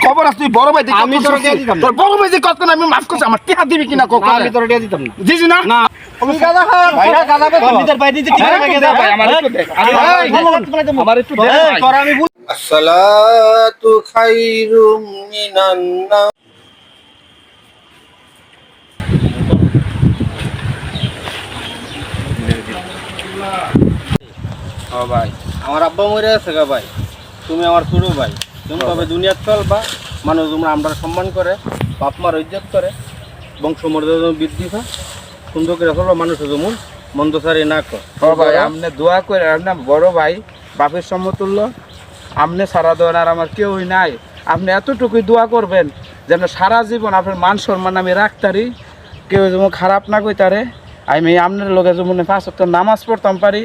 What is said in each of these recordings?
খবর আছে তুই বড় ভাই দেখি আমি তোর দিয়ে দিতাম না। তোর বড় ভাই যে কত আমি মাফ করছি আমার টিহা দিবি কিনা কক আমি তোর দিয়ে দিতাম না। দিছি না না তুমি গাদা খান ভাই গাদা বে তোর নিজের ভাই নিজে ঠিক হ্যাঁ, করে একটু দে ভাই, আমার একটু দে। আমার একটু দে ভাই। তোর আমি বল আসসালাতু খাইরুম মিনান নাওম। ও ভাই আমার আব্বা মরে আছে গা ভাই তুমি আমার ছোট ভাই তুমি তবে দুনিয়াত চলবা মানুষ তোমরা আমরা সম্মান করে বাপ মার ইজ্জত করে বংশমর্যাদা বৃদ্ধি হয় সুন্দর করে চলো মানুষের যেমন মন্দ সারি না কর ও ভাই আপনি দোয়া করে না বড় ভাই বাপের সমতুল্য আপনি সারা দেওয়ার আর আমার কেউই নাই আপনি এতটুকুই দোয়া করবেন যেন সারা জীবন আপনার মান সম্মান আমি রাখতারি কেউ যেমন খারাপ না কইতারে আমি আপনার লোকে যেমন 5 ওয়াক্ত নামাজ পড়তাম পারি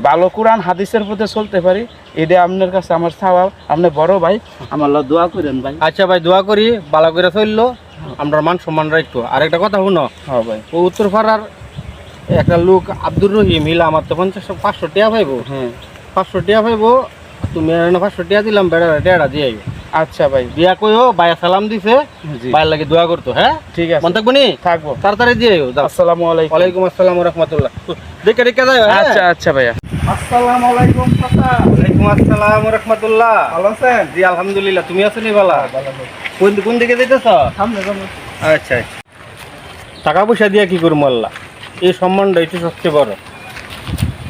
ভালো কোরআন হাদিসের পথে চলতে পারি এটা আপনার কাছে আমার চাওয়া আপনি বড় ভাই আমার লগে দোয়া করেন ভাই আচ্ছা ভাই দোয়া করি ভালো করে চললো আমরা মান সম্মান রাখবো আর একটা কথা শুনো হ্যাঁ ভাই ও উত্তরপাড়ার একটা লোক আব্দুর রহিম হিলা আমার তো 500 টাকা পাইবো হ্যাঁ 500 টাকা পাইবো তুমি 500 টাকা দিলাম বেড়া টেড়া দিয়ে আইবো আচ্ছা ভাই দিয়া কইও ভাইয়া সালাম দিছে জি ভাইয়ের লাগে দোয়া করতো হ্যাঁ ঠিক আছে মন থাকবো নি থাকবো তাড়াতাড়ি দিয়ে আইও যাও আসসালামু আলাইকুম ওয়ালাইকুম আসসালাম ওয়া রাহমাতুল্লাহ দেখে দেখে যাও হ্যাঁ আচ্ছা আচ্ছা ভাইয়া আসসালামু আলাইকুম চাচা ওয়ালাইকুম আসসালাম ওয়া রাহমাতুল্লাহ ভালো আছেন জি আলহামদুলিল্লাহ তুমি আছো নি ভালো কোন দিকে যাইতেছ সামনে সামনে আচ্ছা আচ্ছা টাকা পয়সা দিয়ে কি করবো আল্লাহ এই সম্মানটা এটা সবচেয়ে বড়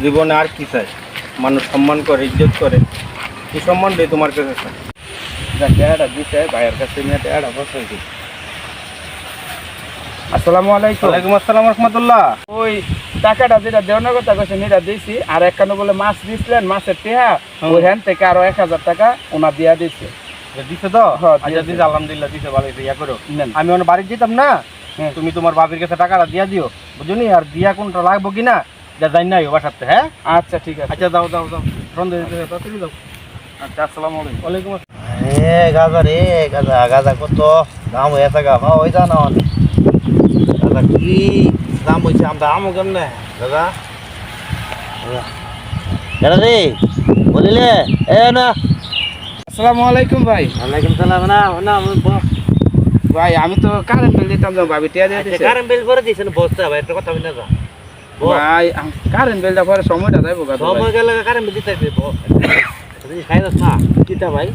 জীবনে আর কি চাই মানুষ সম্মান করে ইজ্জত করে এই সম্মানটাই তোমার কাছে চাই যা টেয়াটা দিতে ভাইয়ের কাছে নিয়ে টেয়াটা বসাই দিই আসসালামু আলাইকুম ওয়ালাইকুম আসসালাম রহমতুল্লাহ ওই টাকাটা যেটা দেওয়ার কথা কইছে নিটা দিয়েছি আর একখানে বলে মাছ দিছিলেন মাছের টেহা ওইখান থেকে আরো 1000 টাকা ওনা দিয়া দিছে দিছে তো হ্যাঁ, আচ্ছা দিয়েছে। দিছে আলহামদুলিল্লাহ দিছে ভালো হয়েছে ইয়া করো নেন। আমি অন্য বাড়ি যেতাম না হ্যাঁ। তুমি তোমার বাবির কাছে টাকাটা দিয়া দিও বুঝলি আর দিয়া কোনটা লাগবো কিনা যা জানি না বাসাতে হ্যাঁ আচ্ছা ঠিক আছে আচ্ছা দাও দাও দাও রন্ধে তাড়াতাড়ি দাও আচ্ছা আসসালামু আলাইকুম ওয়ালাইকুম আসসালাম গাজা রে গাজা গাজা কত দাম হয়েছে গা মা ওই জানো গাজা কি দাম হয়েছে আমরা আমো কেমনে দাদা দাদা রে বলিলে এ না আসসালামু আলাইকুম ভাই ওয়ালাইকুম সালাম না না ভাই আমি তো কারেন্ট বিল দিতাম তো ভাবি টিয়া দিয়ে দিছে কারেন্ট বিল করে দিছেন বসতে ভাই একটা কথা বলে যা ভাই কারেন্ট বিলটা পরে সময়টা যাইবো গা সময় গেলে কারেন্ট বিল দিতে দিব তুই খাইলাস না কিটা ভাই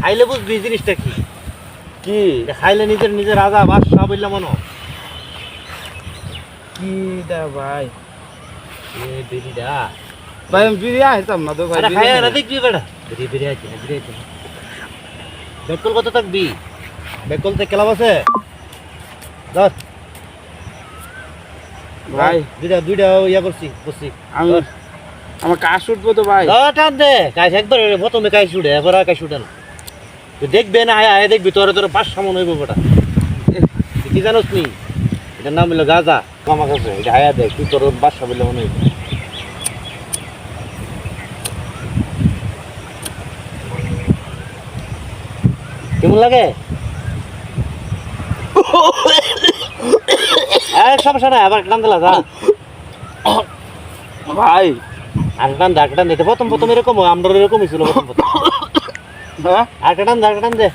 খাইলে বুঝবি জিনিসটা কি কি খাইলে নিজের নিজের রাজা বাদশাহ বললাম মনো কিটা ভাই এ বিড়িটা ভাই আমি বিড়ি আইতাম না তো ভাই আরে বিড়ি খাইয়া না খাই। দেখবি বেটা বিড়ি বিড়ি আছে বিড়ি আছে বেকল কত থাকবি বেকল থেকে ক্লাব আছে ধর ভাই দুইটা দুইটা ইয়া করছি করছি আমি আমার কাজ উঠবো তো ভাই টান দে কাজ একবার প্রথমে কাজ উঠে এবার আর কাজ উঠে না তুই দেখবে না আয় আয় দেখবি তোর তোর 500 মন হইব বেটা তুই কি জানোস নি এটার নাম হলো গাজা আমার কাছে এটা আয়া দেখ তুই তোর 500 বলে মনে হইব কেমন লাগে সমস্যা নাই আবার টান দিলা যা ভাই আর টান দিতে প্রথম প্রথম এরকম হয়, আমরা এরকমই ছিল প্রথম প্রথম হ্যাঁ আর টান দে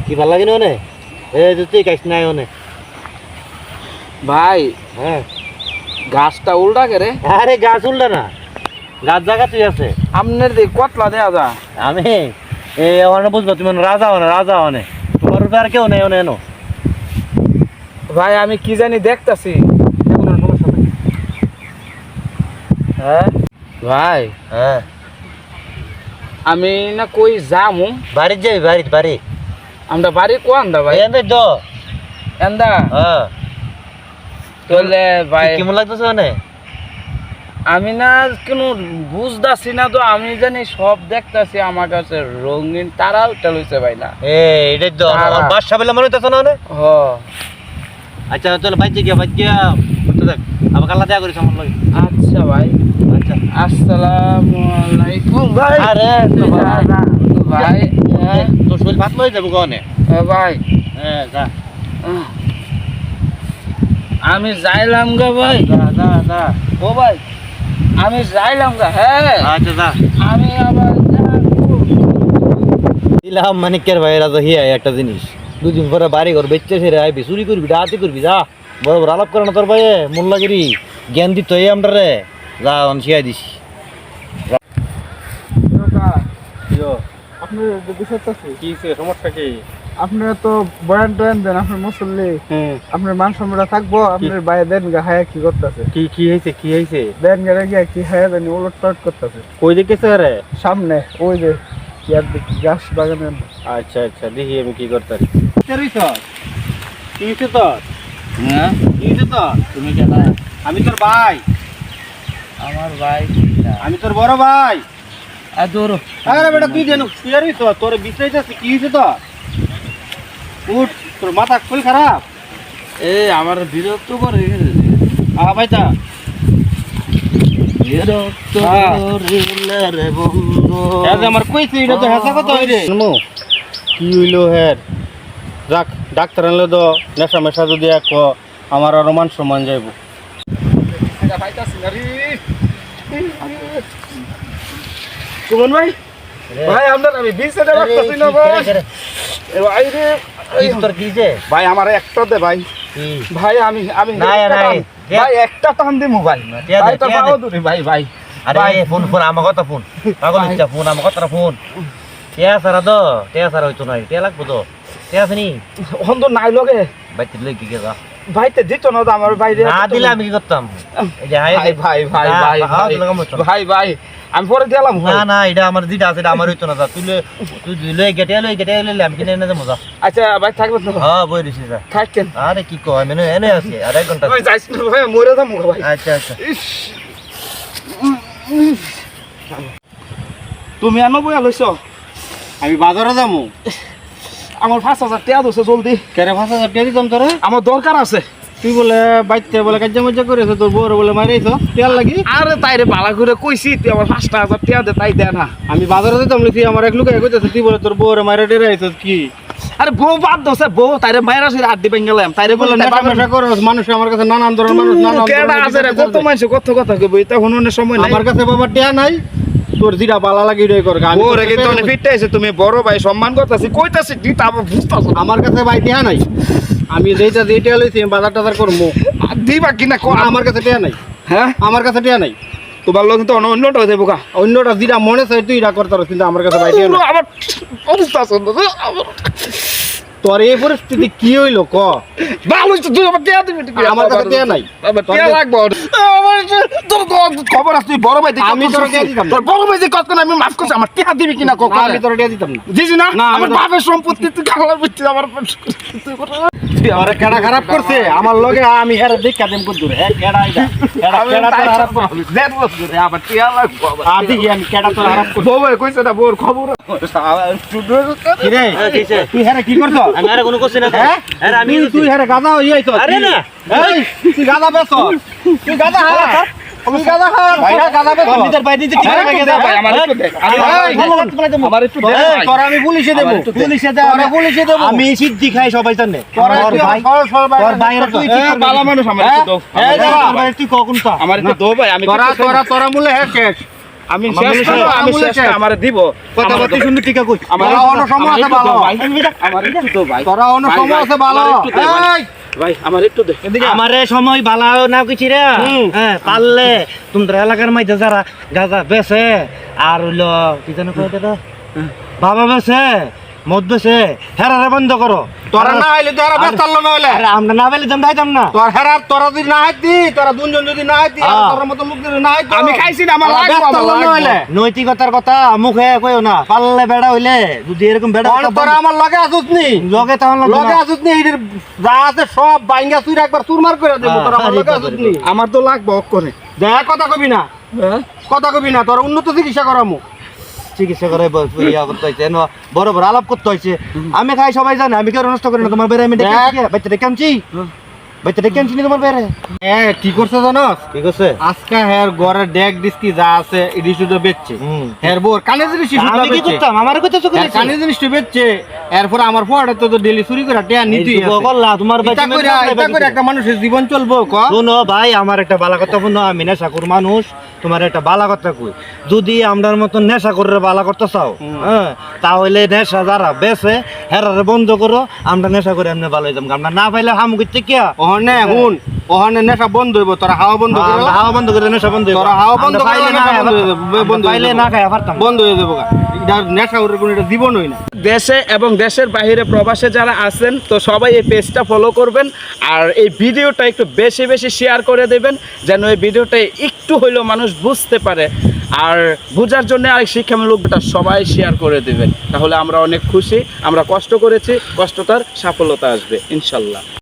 কি ভাল লাগে না ওনে এ তুই কাইস নাই ওনে ভাই হ্যাঁ গাছটা উল্টা করে আরে গাছ উল্টা না গাছ জায়গা তুই আছে আপনার দিকে কতলা দেয়া যা আমি এ আমার বুঝবো তুমি রাজা হনে তোমার উপরে আর কেউ নেই ওনে এনো ভাই আমি কি জানি দেখতাছি হ্যাঁ ভাই হ্যাঁ আমি না কই যামু বাড়ির যাবি বাড়ি আমরা বাড়ি কোয়ান্দা ভাই এনে দ এন্দা হ্যাঁ তোলে ভাই কেমন লাগতেছে ওনে আমি না কোনো বুঝতাছি না তো আমি জানি সব দেখতাছি আমার কাছে রঙিন তারাও লইছে ভাই না এ এটাই তো তারা। বাদশা বলে মনে হইতেছে না ওনে হ আচ্ছা চল বাইতে গিয়া করতে দেখ আবার কাল্লা দেয়া করিস আমার লাগে আচ্ছা ভাই আচ্ছা আসসালামু আলাইকুম ভাই আরে তো ভাই ভাই তোর শরীর ভাত লই যাবো কোনে ভাই হ্যাঁ যা আমি যাইলাম গা ভাই যা ও ভাই আমি যাইলাম গা হ্যাঁ আচ্ছা যা আমি আবার ইলাম মানিকের ভাইয়েরা তো হিয়া একটা জিনিস দুদিন পরে বাড়ি ঘর বেচতে সেরে আইবি চুরি করবি ডাহাতি করবি যা বড় বড় আলাপ করে না তোর ভাইয়ে মোল্লাগিরি জ্ঞান দিত এই আমরা রে যা শিয়াই দিস আপনার বিষয় কি সমস্যা কি? আপনারা তো বয়ান টয়ান দেন, আপনার মুসল্লি, আপনার মান সম্মানটা থাকবো, আপনার বাইরে দেন গা হায়া কি করতেছে, কি হয়েছে দেন গা গিয়া কি হায়া জানি উলট পালট করতেছে কই দেখেছে রে? সামনে ওই যে ইয়ার দিকে গাছ বাগানে। আচ্ছা দেখি আমি কি করতে পারি। কি হয়েছে তোর? কি হয়েছে তোর? তুমি কেন? আমি তোর ভাই, আমার ভাই, আমি তোর বড় ভাই। আদর আরে বেটা তুই জানো তুই আর তো তোর বিশ্রাইতেছিস কি হয়েছে তোর? উঠ, তোর মাথা খুল খারাপ। আমার বিরক্ত করে ভাই তা বিরক্ত হ্যাঁ। করিলে রে বন্ধু আমার কইছে এটা তো হাসা কথা হইরে কি হইলো হের যাক ডাক্তার আনলে তো নেশা মেশা যদি এক আমার আরো মান সম্মান যাইব। সুমন ভাই, ভাই আপনার আমি 20 টাকা রাখতেছি না ভাই। ভাই রে, তোর কি যে ভাই আমার একটা দে ভাই। কি ভাই আমি নাই, একটা নাই। টান- ভাই একটা টান দিমু ভাই। টিয়া দে, ভাই তো টিয়া দে। বাহাদুরি ভাই ভাই। আরে ভাই। ফোন আমার কথা ফোন পাগল ইচ্ছা ফোন আমার কথা ফোন টিয়া সারা তো টিয়া সারা হইতো না টিয়া লাগবো তো টিয়া আছে নি অন্ধ নাই লগে বাইতে লই কি গেছা ভাইতে দিত না তো আমার বাইরে। না দিলে আমি কি করতাম এই যে হাই ভাই ভাই ভাই না, ভাই হাওয়া ভাই দিলে কাম হইতো না। ভাই ভাই আমি পরে দিলাম না না এটা আমার যেটা আছে এটা আমার হইতো না যা তুই লই গেটে লইলে আমি কিনে এনে দেবো যা আচ্ছা ভাই থাকবেন তো? হ্যাঁ বই দিছি যা থাকেন আরে কি কয় আমি এনে আছি আর 1 ঘন্টা ভাই যাইছ না ভাই মরে যাবো ভাই। আচ্ছা ইস। তুমি আনো বই লইছ? আমি বাজারে যাবো। আমার 5000 টাকা দছে জলদি, কেরে 5000 টাকা দিতাম তোরে? আমার দরকার আছে। তুই বলে বাইতে বলে কাজা মজা করেছ তোর বউরে বলে মারাইছ তেল লাগি। আরে তাইরে বালা করে কইছি তুই আমার 5000 টাকা দে, তাই দে না। আমি বাজারে যেতাম তুই আমার এক লোকে কইতেছ তুই বলে তোর বউরে মারা ডেরাইছ কি? আরে বউ বাদ দছে, বউ তাইরে মায়ের আসে আড্ডি বেঙ্গালাম, তাইরে বলে নেশা মেশা করস মানুষ আমার কাছে নানান ধরনের মানুষ নানান কেডা আছে রে, কত মানুষ কত কথা কইব, তখন অনেক সময় নাই। আমার কাছে বাবা টিয়া নাই তোর জিরা বালা লাগি রে কর আমি ওরে কিন্তু অনেক ফিটটাইছে, তুমি বড় ভাই সম্মান করতাছি কইতাছি দিতা আবার বুঝতাছ না। আমার কাছে ভাই টিয়া নাই আমি যেটা দিয়ে টিয়া লইছি আমি বাজার টাজার করবো দিবা কিনা কো আমার কাছে টিয়া নাই হ্যাঁ আমার কাছে টিয়া নাই তোমার লোক তো অন্যটা হয়ে যাবো কা অন্যটা যেটা মনে চাই তুই এটা করতে পারো কিন্তু আমার কাছে ভাই টিয়া নাই আমার বুঝতাছ না তোর এই পরিস্থিতি কি হইলো ক ভালো তো তুই আমার টিয়া দিবি আমার কাছে টিয়া নাই আমার টিয়া লাগবে আমার তোর খবর আছে তুই বড় ভাই দেখি আমি তোর টিয়া দিতাম না। তোর বড় ভাই যে কত আমি মাফ করছি, আমার টিয়া দিবি কিনা কো আমি তোর টিয়া দিতাম না দিছি না না, আমার আমি তো- বাপের সম্পত্তি তুই খালার বুঝছিস আমার তুই আমার কেডা খারাপ করছে আমার লগে আমি হেরে দেখা দেম কত দূরে হ্যাঁ কেডা আইডা কেডা তোর খারাপ করছে দেড় বছর আবার টিয়া লাগবে আদি আমি কেডা তোর খারাপ করছে বউ ভাই কইছে না বউর খবর কি রে কিছে তুই হেরে কি করছ আমি আর কোনো কোশ্চেন আছে হ্যাঁ? আরে আমি তুই হেরে গাদা হই আইছ আরে না এই তুই গাদা বেছ তুই গাদা হা তুই গাদা হা ভাই গাদা বেছ কম্পিউটার বাইরে দিতে হ্যাঁ, কি দে ভাই, আমার একটু দে। আমার একটু দে ভাই। তোর আমি পুলিশে দেব পুলিশে দেব আমি পুলিশে দেব আমি সিদ্ধি খাই সবাই জানে তোর ভাই তোর ভাইয়ের তুই এ, বালা মানুষ আমার একটু দাও। এই দাঁড়া। তোর ভাইয়ের তুই কখন তা আমার একটু দাও ভাই, আমি তোরা কিছু তোরা তোরা মূলে হে শেষ আমি আমার শেষ মনে করবো, হয় আমি আমুলে শেষ শেষ। আমারে দিব। কথা আমার বলতে একটু- শুনে টিকা কই আমার তোরা একটু অন্য দাও, সময় আমার আছে একটু দাও ভালো। ভাই। আমার একটু দাও ভাই। তোরা অন্য ভাই, সময় ভাই, আছে ভালো আমার একটু দে ভাই। এই ভাই আমার একটু দে। আমারে সময় বালা না কিছু রে হ্যাঁ পারলে তোমাদের এলাকার মধ্যে যারা গাঁজা বেছে আর হইলো কি যেন কয় এটা বাবা বেছে মদ বেছে হেরারে বন্ধ করো তোরা না আইলে তোরা ব্যস্ত হলো না হইলে আরে আমরা না পেলে তুমি যাইতাম না তোর হেরার তোরা যদি না আইতি তোরা দুজন যদি না আইতি আর তোর মতো লোক যদি না আইতি আমি খাইছি না, আমার তোরা লাগবে, ব্যস্ত আমার হলো না লাগবে। হইলে নৈতিকতার কথা মুখে কইও না পারলে বেড়া হইলে যদি এরকম বেড়া তোরা আমার লগে আসুস নি লগে তখন লগে আসুস নি এদের যা আছে সব বাইঙ্গা চুর একবার চুরমার করে দেব তোরা আমার লগে আসুস নি আমার তো লাগবে অক্ষরে। দেখ কথা কবি না কথা কবি না তোরা উন্নত চিকিৎসা করামু চিকিৎসা করে ইয়া করতে হয়েছে বড় বড় আলাপ করতে হয়েছে আমি খাই সবাই জানে আমি কেউ নষ্ট করি না তোমার বেড়ে আমি ডেকে বাচ্চা ডেকে আনছি বাচ্চা ডেকে আনছি নি তোমার বেড়ে কি করছে জানোস ঠিক আছে আজকে হের ঘরের ডেক ডিস্কি যা আছে এডি শুধু বেচছে হের বোর কানে জিনিস আমি কি করতাম আমার কথা চোখে কানে জিনিস বেচছে এরপর আমার ফোয়াটা তো ডেলি চুরি করে টিয়া নিতেই আছে। বললা তোমার ভাই এটা করে একটা মানুষের জীবন চলবো ক? শোনো ভাই, আমার একটা বালা কথা শুনো, আমি নেশাখোর মানুষ, তোমার একটা বালা কথা কই, যদি আমরার মতো নেশা করে বালা করতে চাও, হ্যাঁ, তাহলে নেশা যারা বেছে হেরারে বন্ধ করো, আমরা নেশা করে এমনি ভালো হয়ে যাবো। আমরা না পাইলে হাম করতে কি ওহনে হুন, ওহনে নেশা বন্ধ হইব, তোরা হাওয়া বন্ধ করে হাওয়া বন্ধ করে নেশা বন্ধ হইবো। তোরা হাওয়া বন্ধ আমরা করে পাইলে নেশা না বন্ধ হয়ে যাবে, বন্ধ হয়ে পাইলে যাবে। না খাই পারতাম। বন্ধ হয়ে যাবো গা। এটা নেশা ওর কোনো এটা জীবনই না। দেশে এবং দেশের বাইরে প্রবাসে যারা আছেন তো সবাই এই পেজটা ফলো করবেন, আর এই ভিডিওটা একটু বেশি বেশি শেয়ার করে দেবেন, যেন এই ভিডিওটা একটু হইলেও মানুষ বুঝতে পারে, আর বোঝার জন্য আরেক শিক্ষামূলকটা সবাই শেয়ার করে দেবেন। তাহলে আমরা অনেক খুশি, আমরা কষ্ট করেছি, কষ্টটার সফলতা আসবে ইনশাল্লাহ।